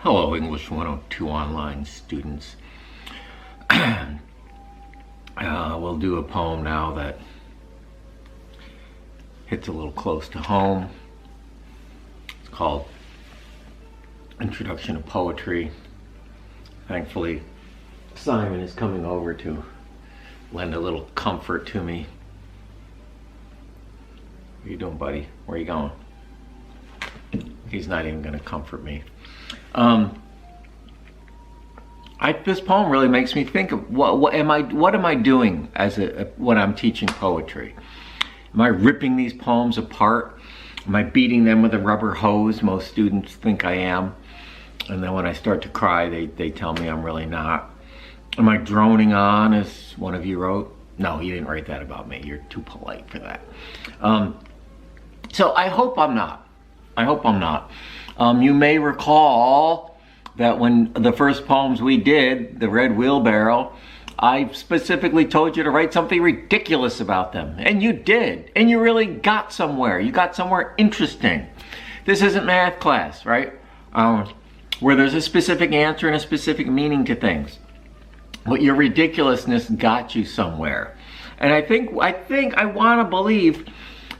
Hello, English 102 online students. We'll do a poem now that hits a little close to home. It's called Introduction to Poetry. Thankfully, Simon is coming over to lend a little comfort to me. What are you doing, buddy? Where are you going? He's not even going to comfort me. This poem really makes me think of what am I doing when I'm teaching poetry? Am I ripping these poems apart? Am I beating them with a rubber hose? Most students think I am, and then when I start to cry, they tell me I'm really not. Am I droning on, as one of you wrote? No, you didn't write that about me. You're too polite for that. So I hope I'm not. You may recall that when the first poems we did, The Red Wheelbarrow, I specifically told you to write something ridiculous about them. And you did. And you really got somewhere. You got somewhere interesting. This isn't math class, right? Where there's a specific answer and a specific meaning to things. But your ridiculousness got you somewhere. And I want to believe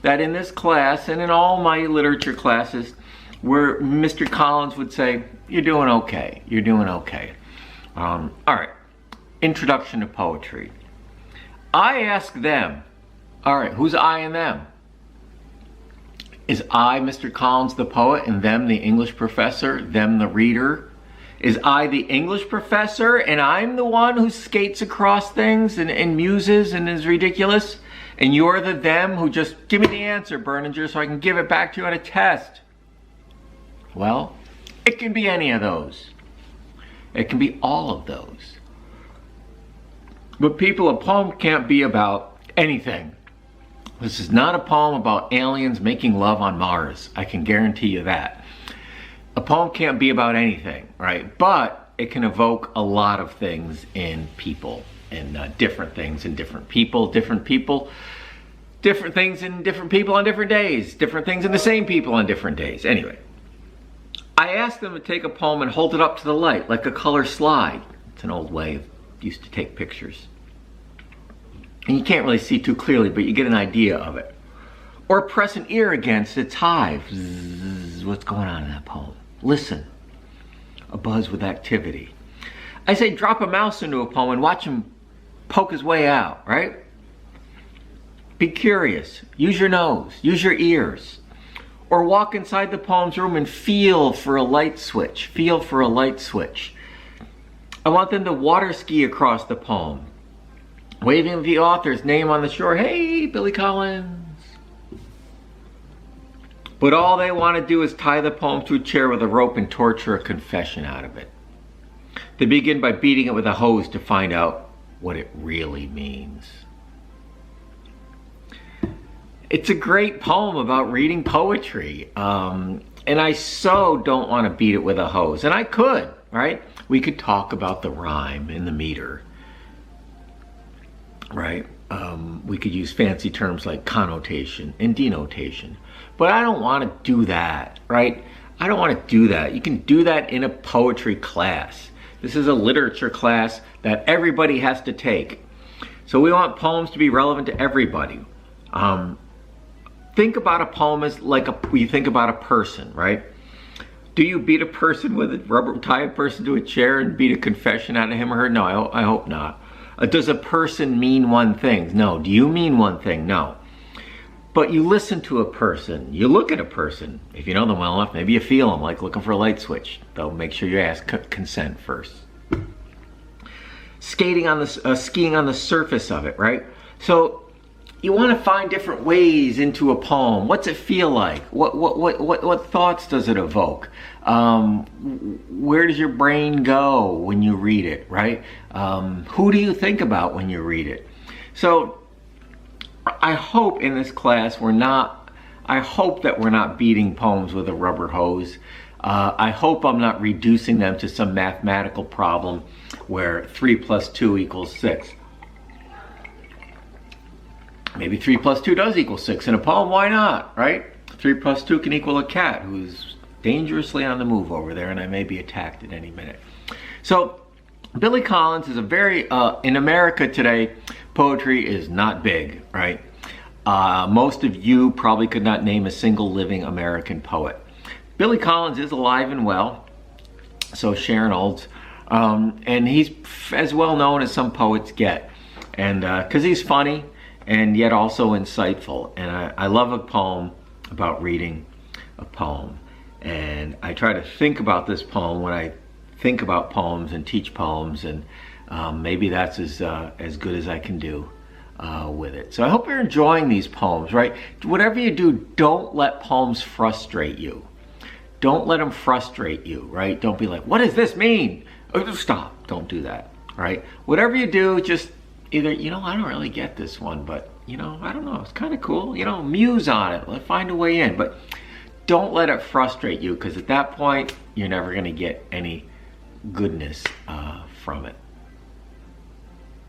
that in this class and in all my literature classes, where Mr. Collins would say, you're doing okay, you're doing okay. All right, introduction to poetry. I ask them, all right, who's I and them? Is I Mr. Collins the poet and them the English professor, them the reader? Is I the English professor and I'm the one who skates across things and muses and is ridiculous? And you're the them who just give me the answer, Berninger, so I can give it back to you on a test? Well, it can be any of those. It can be all of those. But people, a poem can't be about anything. This is not a poem about aliens making love on Mars. I can guarantee you that. A poem can't be about anything, right? But it can evoke a lot of things in people, and different things in different people, different things in different people on different days, different things in the same people on different days. Anyway, I asked them to take a poem and hold it up to the light like a color slide. It's an old way used to take pictures. And you can't really see too clearly, but you get an idea of it. Or press an ear against its hive. Zzz, what's going on in that poem? Listen. A buzz with activity. I say drop a mouse into a poem and watch him poke his way out, right? Be curious. Use your nose. Use your ears. Or walk inside the poem's room and feel for a light switch. Feel for a light switch. I want them to water ski across the poem, waving the author's name on the shore. Hey, Billy Collins. But all they want to do is tie the poem to a chair with a rope and torture a confession out of it. They begin by beating it with a hose to find out what it really means. It's a great poem about reading poetry. And I so don't want to beat it with a hose. And I could, right? We could talk about the rhyme and the meter, right? We could use fancy terms like connotation and denotation. But I don't want to do that, right? I don't want to do that. You can do that in a poetry class. This is a literature class that everybody has to take. So we want poems to be relevant to everybody. Think about a poem as like you think about a person, right? Do you beat a person with a rubber, tie a person to a chair and beat a confession out of him or her? No, I hope not. Does a person mean one thing? No. Do you mean one thing? No. But you listen to a person, you look at a person. If you know them well enough, maybe you feel them, like looking for a light switch. Though make sure you ask consent first. Skiing on the surface of it, right? So you want to find different ways into a poem. What's it feel like? What thoughts does it evoke? Where does your brain go when you read it, right? Who do you think about when you read it? So I hope in this class I hope that we're not beating poems with a rubber hose. I hope I'm not reducing them to some mathematical problem where 3 + 2 = 6. Maybe 3 + 2 does equal 6 in a poem, why not, right? 3 + 2 can equal a cat who's dangerously on the move over there, and I may be attacked at any minute. So Billy Collins is a very, in America today, poetry is not big, right? Most of you probably could not name a single living American poet. Billy Collins is alive and well, so Sharon Olds, and he's as well known as some poets get, and because he's funny and yet also insightful. And I love a poem about reading a poem, and I try to think about this poem when I think about poems and teach poems, and maybe that's as good as I can do with it. So I hope you're enjoying these poems, right? Whatever you do, don't let poems frustrate you. Don't let them frustrate you, right? Don't be like, what does this mean? Oh, stop, don't do that, right? Whatever you do, just either, you know, I don't really get this one, but, you know, I don't know, it's kind of cool, you know, muse on it, let's find a way in, but don't let it frustrate you, because at that point, you're never going to get any goodness from it.